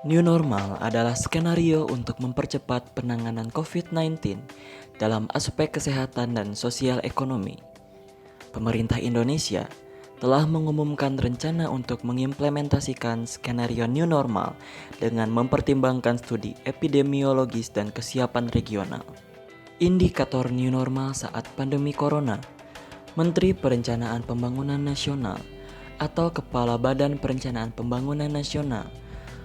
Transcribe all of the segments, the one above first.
New normal adalah skenario untuk mempercepat penanganan COVID-19 dalam aspek kesehatan dan sosial ekonomi. Pemerintah Indonesia telah mengumumkan rencana untuk mengimplementasikan skenario new normal dengan mempertimbangkan studi epidemiologis dan kesiapan regional. Indikator new normal saat pandemi corona, Menteri Perencanaan Pembangunan Nasional atau Kepala Badan Perencanaan Pembangunan Nasional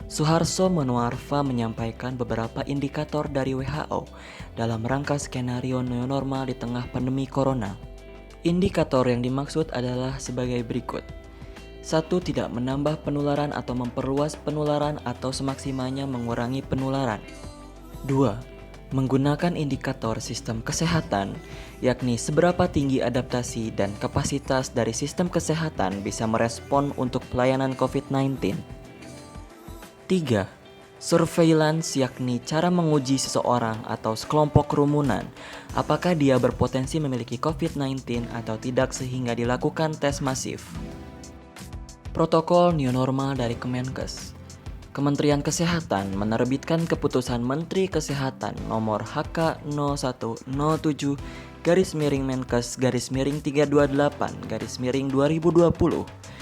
Suharso Monoarfa menyampaikan beberapa indikator dari WHO dalam rangka skenario new normal di tengah pandemi corona. Indikator yang dimaksud adalah sebagai berikut. 1. Tidak menambah penularan atau memperluas penularan atau semaksimalnya mengurangi penularan. 2. Menggunakan indikator sistem kesehatan, yakni seberapa tinggi adaptasi dan kapasitas dari sistem kesehatan bisa merespon untuk pelayanan COVID-19. 3. Surveillance, yakni cara menguji seseorang atau sekelompok kerumunan apakah dia berpotensi memiliki COVID-19 atau tidak sehingga dilakukan tes masif. Protokol New Normal dari Kemenkes. Kementerian Kesehatan menerbitkan keputusan Menteri Kesehatan nomor HK01-Menkes-328-2020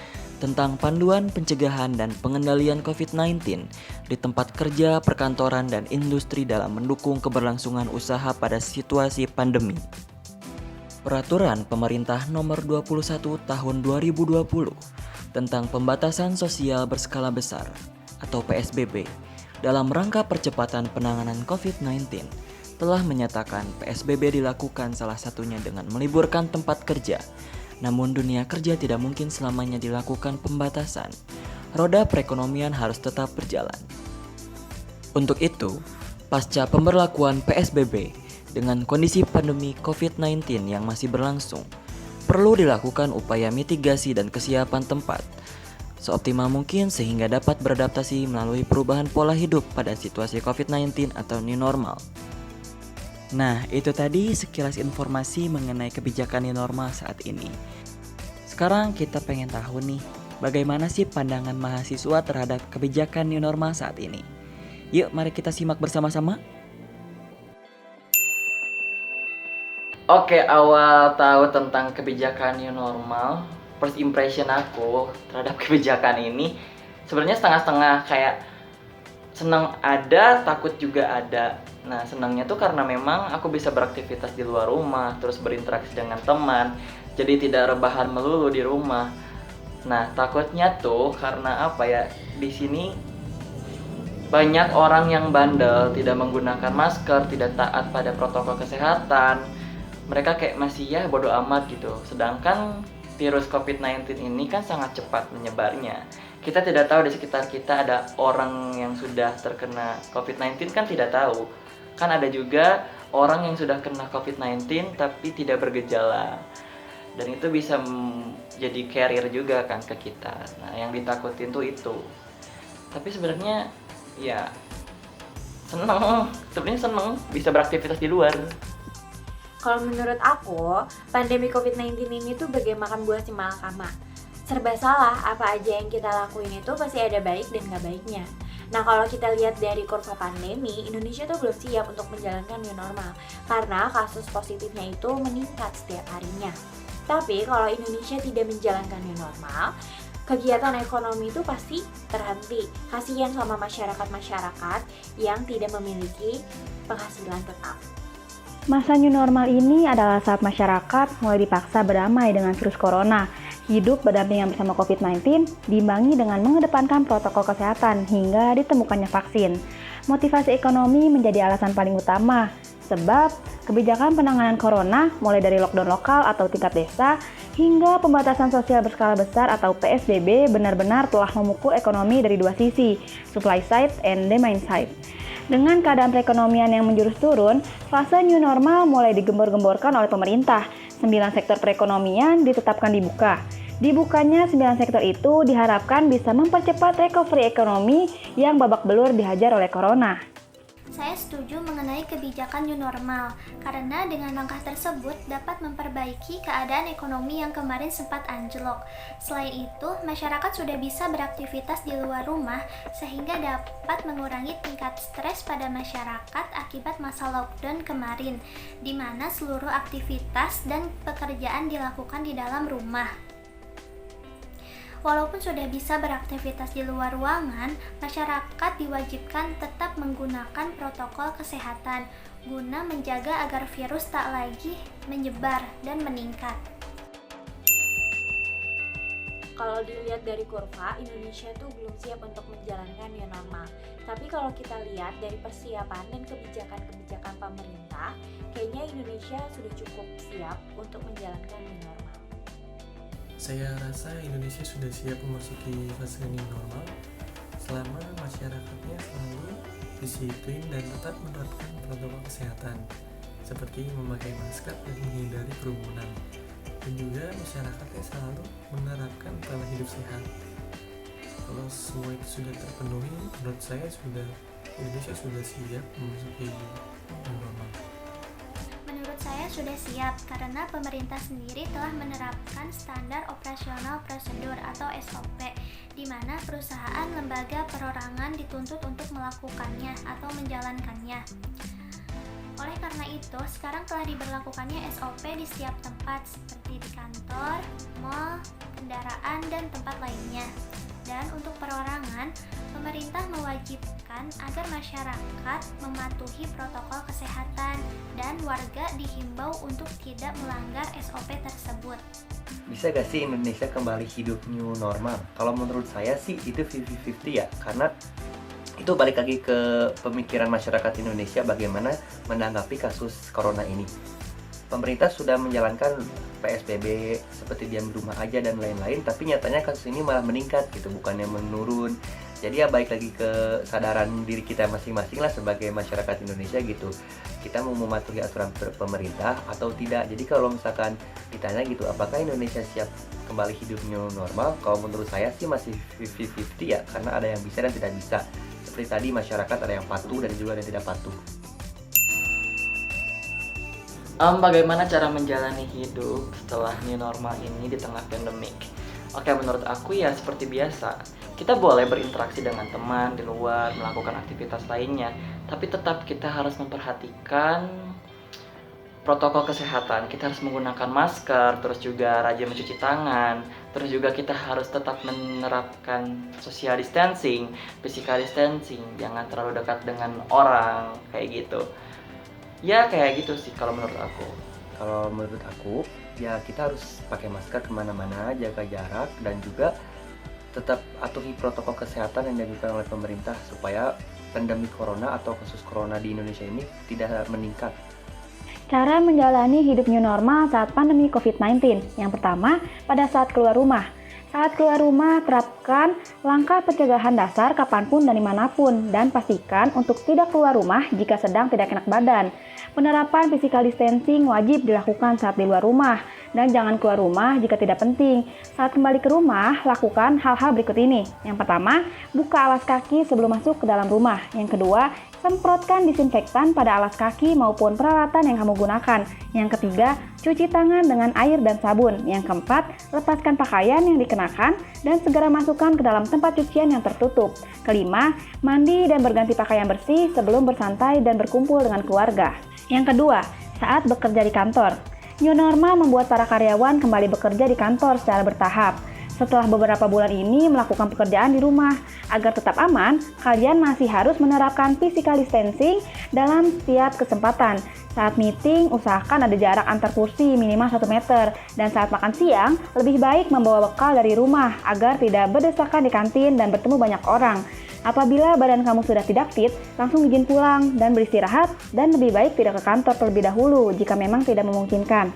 tentang panduan pencegahan dan pengendalian COVID-19 di tempat kerja, perkantoran, dan industri dalam mendukung keberlangsungan usaha pada situasi pandemi. Peraturan Pemerintah Nomor 21 Tahun 2020 tentang pembatasan sosial berskala besar atau PSBB dalam rangka percepatan penanganan COVID-19 telah menyatakan PSBB dilakukan salah satunya dengan meliburkan tempat kerja. Namun dunia kerja tidak mungkin selamanya dilakukan pembatasan. Roda perekonomian harus tetap berjalan. Untuk itu, pasca pemberlakuan PSBB dengan kondisi pandemi COVID-19 yang masih berlangsung, perlu dilakukan upaya mitigasi dan kesiapan tempat seoptimal mungkin sehingga dapat beradaptasi melalui perubahan pola hidup pada situasi COVID-19 atau new normal. Nah, itu tadi sekilas informasi mengenai kebijakan new normal saat ini. Sekarang kita pengen tahu nih, bagaimana sih pandangan mahasiswa terhadap kebijakan new normal saat ini? Yuk, mari kita simak bersama-sama. Oke, awal tahu tentang kebijakan new normal, first impression aku terhadap kebijakan ini sebenarnya setengah-setengah, kayak senang ada, takut juga ada. Nah, senangnya tuh karena memang aku bisa beraktivitas di luar rumah, terus berinteraksi dengan teman, jadi tidak rebahan melulu di rumah. Nah, takutnya tuh karena apa ya? Di sini banyak orang yang bandel, tidak menggunakan masker, tidak taat pada protokol kesehatan. Mereka kayak masih ya bodo amat gitu. Sedangkan virus COVID-19 ini kan sangat cepat menyebarnya. Kita tidak tahu di sekitar kita ada orang yang sudah terkena COVID-19, kan tidak tahu. Kan ada juga orang yang sudah kena COVID-19 tapi tidak bergejala. Dan itu bisa jadi carrier juga kan ke kita. Nah, yang ditakutin tuh itu. Tapi sebenarnya ya sebenarnya seneng bisa beraktivitas di luar. Kalau menurut aku, pandemi COVID-19 ini tuh bagaikan buah si malakama. Serba salah, apa aja yang kita lakuin itu pasti ada baik dan gak baiknya. Nah, kalau kita lihat dari kurva pandemi, Indonesia tuh belum siap untuk menjalankan new normal karena kasus positifnya itu meningkat setiap harinya. Tapi kalau Indonesia tidak menjalankan new normal, kegiatan ekonomi itu pasti terhenti. Kasihan sama masyarakat-masyarakat yang tidak memiliki penghasilan tetap. Masa new normal ini adalah saat masyarakat mulai dipaksa berdamai dengan virus corona, hidup berdampingan bersama COVID-19, diimbangi dengan mengedepankan protokol kesehatan hingga ditemukannya vaksin. Motivasi ekonomi menjadi alasan paling utama, sebab kebijakan penanganan corona mulai dari lockdown lokal atau tingkat desa hingga pembatasan sosial berskala besar atau PSBB benar-benar telah memukul ekonomi dari dua sisi, supply side and demand side. Dengan keadaan perekonomian yang menjurus turun, fase new normal mulai digembor-gemborkan oleh pemerintah. 9 sektor perekonomian ditetapkan dibuka. Dibukanya 9 sektor itu diharapkan bisa mempercepat recovery ekonomi yang babak belur dihajar oleh corona. Saya setuju mengenai kebijakan new normal, karena dengan langkah tersebut dapat memperbaiki keadaan ekonomi yang kemarin sempat anjlok. Selain itu, masyarakat sudah bisa beraktivitas di luar rumah, sehingga dapat mengurangi tingkat stres pada masyarakat akibat masa lockdown kemarin, di mana seluruh aktivitas dan pekerjaan dilakukan di dalam rumah. Walaupun sudah bisa beraktivitas di luar ruangan, masyarakat diwajibkan tetap menggunakan protokol kesehatan guna menjaga agar virus tak lagi menyebar dan meningkat. Kalau dilihat dari kurva, Indonesia tuh belum siap untuk menjalankan new normal. Tapi kalau kita lihat dari persiapan dan kebijakan-kebijakan pemerintah, kayaknya Indonesia sudah cukup siap untuk menjalankan new normal. Saya rasa Indonesia sudah siap memasuki fase new normal selama masyarakatnya selalu disiplin dan tetap menerapkan protokol kesehatan seperti memakai masker dan menghindari kerumunan, dan juga masyarakatnya selalu menerapkan pola hidup sehat. Kalau semua itu sudah terpenuhi, menurut saya Indonesia sudah siap memasuki new normal. Menurut saya sudah siap karena pemerintah sendiri telah menerapkan standar operasional prosedur atau SOP, di mana perusahaan, lembaga, perorangan dituntut untuk melakukannya atau menjalankannya. Oleh karena itu, sekarang telah diberlakukannya SOP di setiap tempat seperti di kantor, mal, kendaraan, dan tempat lainnya. Dan untuk perorangan, pemerintah mewajibkan agar masyarakat mematuhi protokol kesehatan dan warga dihimbau untuk tidak melanggar SOP tersebut. Bisa gak sih Indonesia kembali hidup new normal? Kalau menurut saya sih itu 50-50 ya, karena itu balik lagi ke pemikiran masyarakat Indonesia bagaimana menanggapi kasus corona ini. Pemerintah sudah menjalankan PSBB seperti diam di rumah aja dan lain-lain, tapi nyatanya kasus ini malah meningkat gitu, bukannya menurun. Jadi ya balik lagi ke kesadaran diri kita masing-masing lah sebagai masyarakat Indonesia gitu. Kita mau mematuhi aturan pemerintah atau tidak. Jadi kalau misalkan ditanya gitu, apakah Indonesia siap kembali hidup new normal? Kalau menurut saya sih masih 50-50 ya, karena ada yang bisa dan tidak bisa. Seperti tadi masyarakat ada yang patuh dan juga ada yang tidak patuh. Bagaimana cara menjalani hidup setelah new normal ini di tengah pandemik? Oke, menurut aku ya seperti biasa. Kita boleh berinteraksi dengan teman di luar, melakukan aktivitas lainnya, tapi tetap kita harus memperhatikan protokol kesehatan. Kita harus menggunakan masker, terus juga rajin mencuci tangan, terus juga kita harus tetap menerapkan social distancing, physical distancing, jangan terlalu dekat dengan orang, kayak gitu. Ya kayak gitu sih kalau menurut aku. Kalau menurut aku, ya kita harus pakai masker kemana-mana, jaga jarak, dan juga tetap atuhi protokol kesehatan yang dianjurkan oleh pemerintah supaya pandemi corona atau kasus corona di Indonesia ini tidak meningkat. Cara menjalani hidup new normal saat pandemi COVID-19. Yang pertama, pada saat keluar rumah. Saat keluar rumah, terapkan langkah pencegahan dasar kapanpun dan dimanapun, dan pastikan untuk tidak keluar rumah jika sedang tidak enak badan. Penerapan physical distancing wajib dilakukan saat di luar rumah, dan jangan keluar rumah jika tidak penting. Saat kembali ke rumah, lakukan hal-hal berikut ini. Yang pertama, buka alas kaki sebelum masuk ke dalam rumah. Yang kedua, semprotkan disinfektan pada alas kaki maupun peralatan yang kamu gunakan. Yang ketiga, cuci tangan dengan air dan sabun. Yang keempat, lepaskan pakaian yang dikenakan dan segera masukkan ke dalam tempat cucian yang tertutup. Kelima, mandi dan berganti pakaian bersih sebelum bersantai dan berkumpul dengan keluarga. Yang kedua, saat bekerja di kantor. New normal membuat para karyawan kembali bekerja di kantor secara bertahap. Setelah beberapa bulan ini melakukan pekerjaan di rumah, agar tetap aman, kalian masih harus menerapkan physical distancing dalam setiap kesempatan. Saat meeting, usahakan ada jarak antar kursi minimal 1 meter. Dan saat makan siang, lebih baik membawa bekal dari rumah agar tidak berdesakan di kantin dan bertemu banyak orang. Apabila badan kamu sudah tidak fit, langsung izin pulang dan beristirahat, dan lebih baik tidak ke kantor terlebih dahulu jika memang tidak memungkinkan.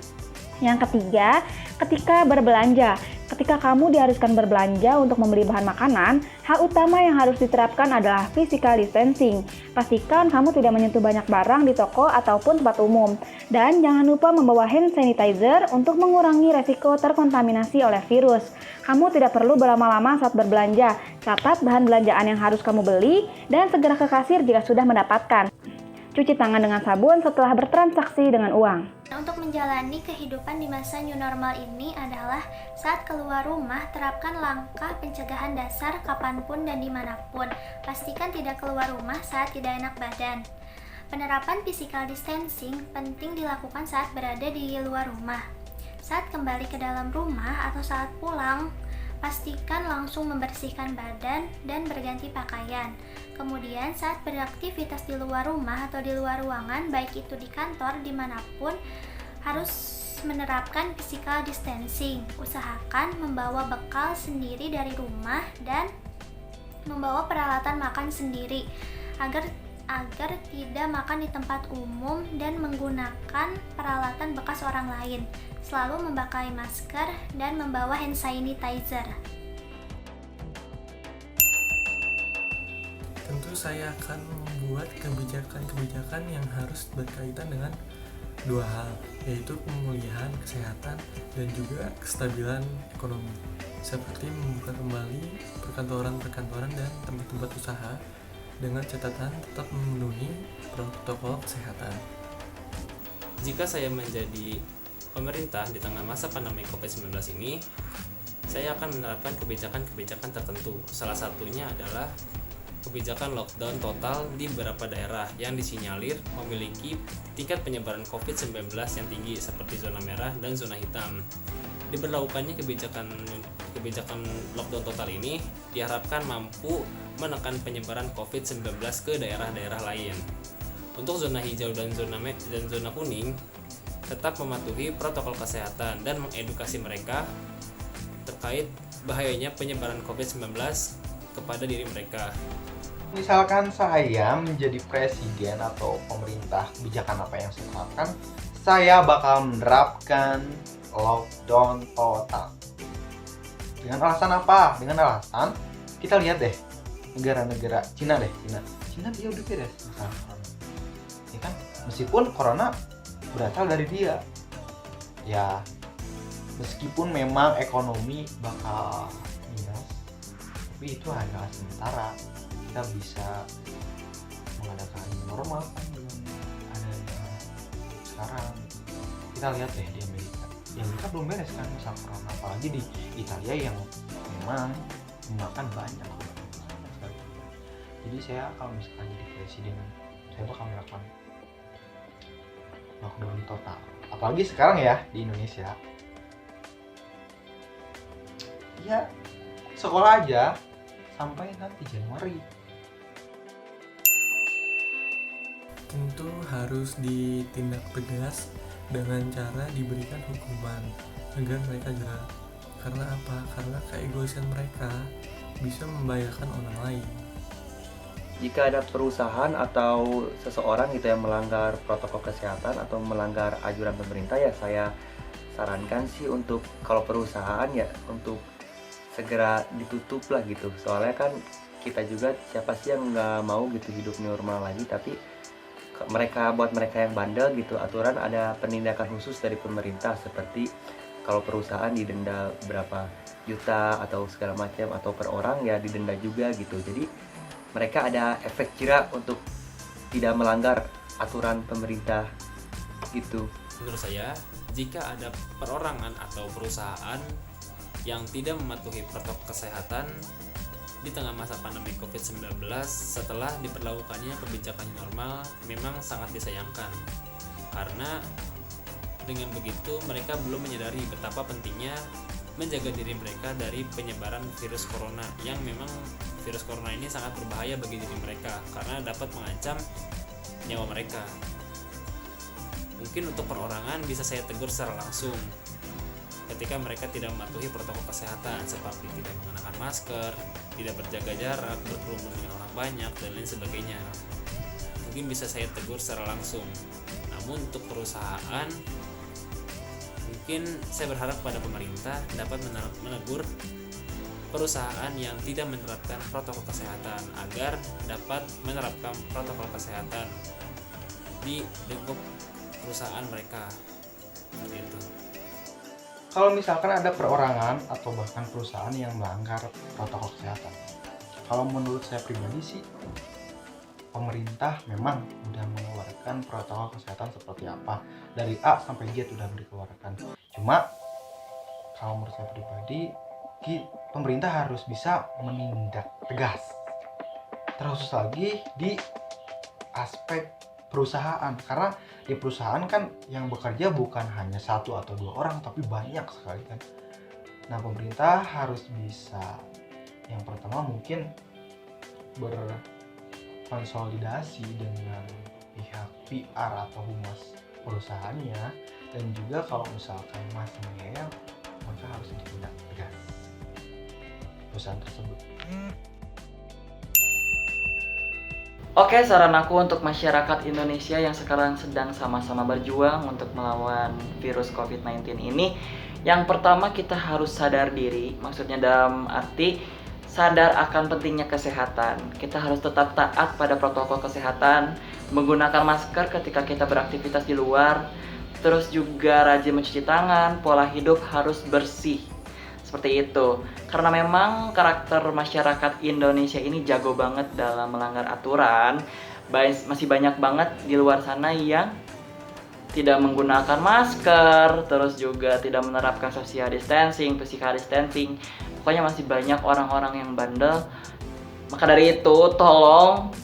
Yang ketiga, ketika berbelanja. Ketika kamu diharuskan berbelanja untuk membeli bahan makanan, hal utama yang harus diterapkan adalah physical distancing. Pastikan kamu tidak menyentuh banyak barang di toko ataupun tempat umum. Dan jangan lupa membawa hand sanitizer untuk mengurangi resiko terkontaminasi oleh virus. Kamu tidak perlu berlama-lama saat berbelanja. Catat bahan belanjaan yang harus kamu beli dan segera ke kasir jika sudah mendapatkan. cuci tangan dengan sabun setelah bertransaksi dengan uang. Nah, untuk menjalani kehidupan di masa new normal ini adalah saat keluar rumah, terapkan langkah pencegahan dasar kapanpun dan dimanapun. Pastikan tidak keluar rumah saat tidak enak badan. Penerapan physical distancing penting dilakukan saat berada di luar rumah. Saat kembali ke dalam rumah atau saat pulang, pastikan langsung membersihkan badan dan berganti pakaian. Kemudian saat beraktivitas di luar rumah atau di luar ruangan, baik itu di kantor, dimanapun, harus menerapkan physical distancing. Usahakan membawa bekal sendiri dari rumah dan membawa peralatan makan sendiri agar tidak makan di tempat umum dan menggunakan peralatan bekas orang lain. Selalu memakai masker dan membawa hand sanitizer. Tentu saya akan membuat kebijakan-kebijakan yang harus berkaitan dengan dua hal, yaitu pemulihan kesehatan dan juga kestabilan ekonomi, seperti membuka kembali perkantoran-perkantoran dan tempat-tempat usaha dengan catatan tetap memenuhi protokol kesehatan. Jika saya menjadi pemerintah di tengah masa pandemi COVID-19 ini, saya akan menerapkan kebijakan-kebijakan tertentu. Salah satunya adalah kebijakan lockdown total di beberapa daerah yang disinyalir memiliki tingkat penyebaran COVID-19 yang tinggi seperti zona merah dan zona hitam. Diberlakukannya kebijakan lockdown total ini diharapkan mampu menekan penyebaran COVID-19 ke daerah-daerah lain. Untuk zona hijau dan zona kuning, tetap mematuhi protokol kesehatan dan mengedukasi mereka terkait bahayanya penyebaran COVID-19 kepada diri mereka. Misalkan saya menjadi presiden atau pemerintah, kebijakan apa yang saya terapkan, saya bakal menerapkan lockdown total. Dengan alasan apa? Dengan alasan kita lihat deh negara-negara Cina dia udah beres masalah corona. Ya kan? Meskipun corona berasal dari dia. Ya, meskipun memang ekonomi bakal minus, tapi itu hanya sementara. Kita bisa mengadakan normal kan dengan adanya sekarang. Kita lihat deh di Amerika belum beres kan masalah corona, apalagi di Italia yang memang memakan banyak. Jadi saya kalau misalkan jadi presiden, saya bakal melakukan lockdown total. Apalagi sekarang ya di Indonesia. Ya, sekolah aja sampai nanti Januari. Tentu harus ditindak tegas dengan cara diberikan hukuman agar mereka gerak. Karena apa? Karena keegoisan mereka bisa membahayakan orang lain. Jika ada perusahaan atau seseorang gitu yang melanggar protokol kesehatan atau melanggar anjuran pemerintah, ya saya sarankan sih untuk kalau perusahaan ya untuk segera ditutup lah gitu. Soalnya kan kita juga siapa sih yang nggak mau gitu hidup normal lagi, tapi buat mereka yang bandel gitu, aturan ada penindakan khusus dari pemerintah, seperti kalau perusahaan didenda berapa juta atau segala macam, atau per orang ya didenda juga gitu. Jadi mereka ada efek jerak untuk tidak melanggar aturan pemerintah gitu. Menurut saya, jika ada perorangan atau perusahaan yang tidak mematuhi protokol kesehatan di tengah masa pandemi COVID-19 setelah diberlakukannya kebijakan normal, memang sangat disayangkan. Karena dengan begitu mereka belum menyadari betapa pentingnya menjaga diri mereka dari penyebaran virus corona, yang memang virus corona ini sangat berbahaya bagi diri mereka karena dapat mengancam nyawa mereka. Mungkin untuk perorangan bisa saya tegur secara langsung ketika mereka tidak mematuhi protokol kesehatan seperti tidak mengenakan masker, tidak berjaga jarak, berkerumun dengan orang banyak, dan lain sebagainya. Mungkin bisa saya tegur secara langsung. Namun untuk perusahaan, mungkin saya berharap pada pemerintah dapat menegur perusahaan yang tidak menerapkan protokol kesehatan agar dapat menerapkan protokol kesehatan di lingkup perusahaan mereka. Seperti itu. Kalau misalkan ada perorangan atau bahkan perusahaan yang melanggar protokol kesehatan, kalau menurut saya pribadi sih, pemerintah memang udah mengeluarkan protokol kesehatan seperti apa, dari A sampai Z udah dikeluarkan. Cuma kalau menurut saya pribadi, pemerintah harus bisa menindak tegas, terkhusus lagi di aspek perusahaan, karena di perusahaan kan yang bekerja bukan hanya 1 atau 2 orang, tapi banyak sekali kan. Nah, pemerintah harus bisa, yang pertama mungkin berkonsolidasi dengan pihak PR atau humas perusahaannya, dan juga kalau misalkan masih ngeyel, maka harus ditindak tegas perusahaan tersebut. Oke, saran aku untuk masyarakat Indonesia yang sekarang sedang sama-sama berjuang untuk melawan virus COVID-19 ini, yang pertama kita harus sadar diri, maksudnya dalam arti sadar akan pentingnya kesehatan. Kita harus tetap taat pada protokol kesehatan, menggunakan masker ketika kita beraktivitas di luar, terus juga rajin mencuci tangan, pola hidup harus bersih. Seperti itu. Karena memang karakter masyarakat Indonesia ini jago banget dalam melanggar aturan. Masih banyak banget di luar sana yang tidak menggunakan masker, terus juga tidak menerapkan social distancing, physical distancing. Pokoknya masih banyak orang-orang yang bandel. Maka dari itu, tolong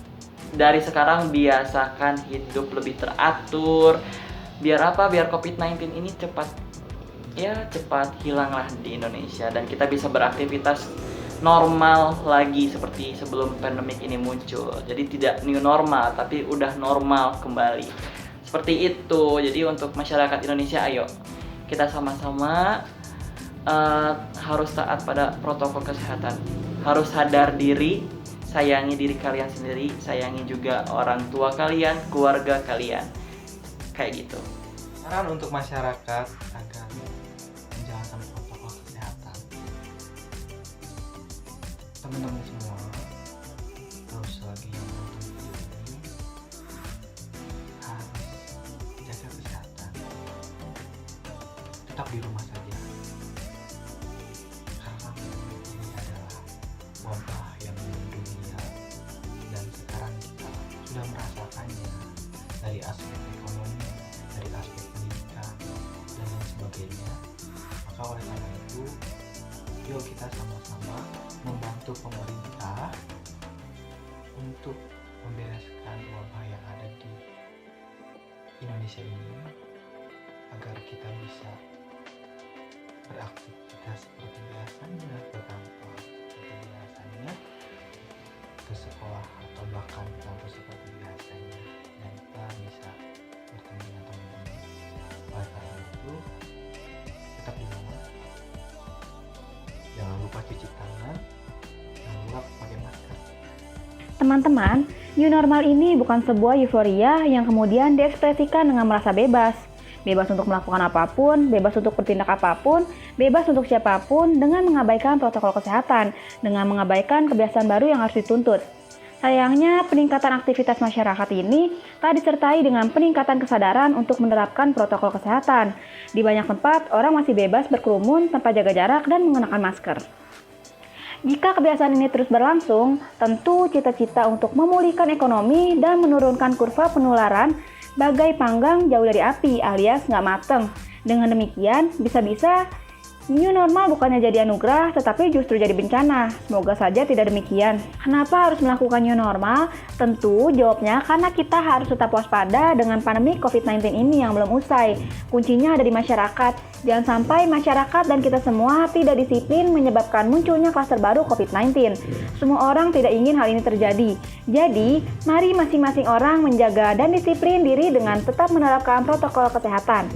dari sekarang biasakan hidup lebih teratur. Biar apa? Biar COVID-19 ini cepat hilanglah di Indonesia dan kita bisa beraktivitas normal lagi seperti sebelum pandemik ini muncul. Jadi tidak new normal, tapi udah normal kembali. Seperti itu. Jadi untuk masyarakat Indonesia, ayo kita sama-sama harus taat pada protokol kesehatan. Harus sadar diri, sayangi diri kalian sendiri, sayangi juga orang tua kalian, keluarga kalian. Kayak gitu. Saran untuk masyarakat agar menjalankan protokol kesehatan. Teman-teman semua, terus lagi yang nonton video ini harus jaga kesehatan. Tetap di rumah saja. Karena ini adalah wabah yang mendunia dan sekarang kita sudah merasakannya dari aspek ekonomi, dari aspek pendidikan dan lain sebagainya. Maka oleh karena itu, yuk kita sama-sama membantu pemerintah untuk membereskan wabah yang ada di Indonesia ini agar kita bisa beraktivitas seperti biasanya, ke kantor seperti biasanya, ke sekolah atau bahkan ke kampus seperti biasanya, dan kita bisa bertemu dengan teman-teman. Oleh karena itu, tetap di rumah, jangan lupa cuci tangan, jangan lupa pakai masker. Teman-teman, new normal ini bukan sebuah euforia yang kemudian diekspresikan dengan merasa bebas. Bebas untuk melakukan apapun, bebas untuk bertindak apapun, bebas untuk siapapun dengan mengabaikan protokol kesehatan, dengan mengabaikan kebiasaan baru yang harus dituntut. Sayangnya, peningkatan aktivitas masyarakat ini tak disertai dengan peningkatan kesadaran untuk menerapkan protokol kesehatan. Di banyak tempat, orang masih bebas berkerumun tanpa jaga jarak dan mengenakan masker. Jika kebiasaan ini terus berlangsung, tentu cita-cita untuk memulihkan ekonomi dan menurunkan kurva penularan bagai panggang jauh dari api alias nggak mateng. Dengan demikian, bisa-bisa new normal bukannya jadi anugerah, tetapi justru jadi bencana. Semoga saja tidak demikian. Kenapa harus melakukan new normal? Tentu jawabnya karena kita harus tetap waspada dengan pandemi COVID-19 ini yang belum usai. Kuncinya ada di masyarakat. Jangan sampai masyarakat dan kita semua tidak disiplin menyebabkan munculnya klaster baru COVID-19. Semua orang tidak ingin hal ini terjadi. Jadi, mari masing-masing orang menjaga dan disiplin diri dengan tetap menerapkan protokol kesehatan.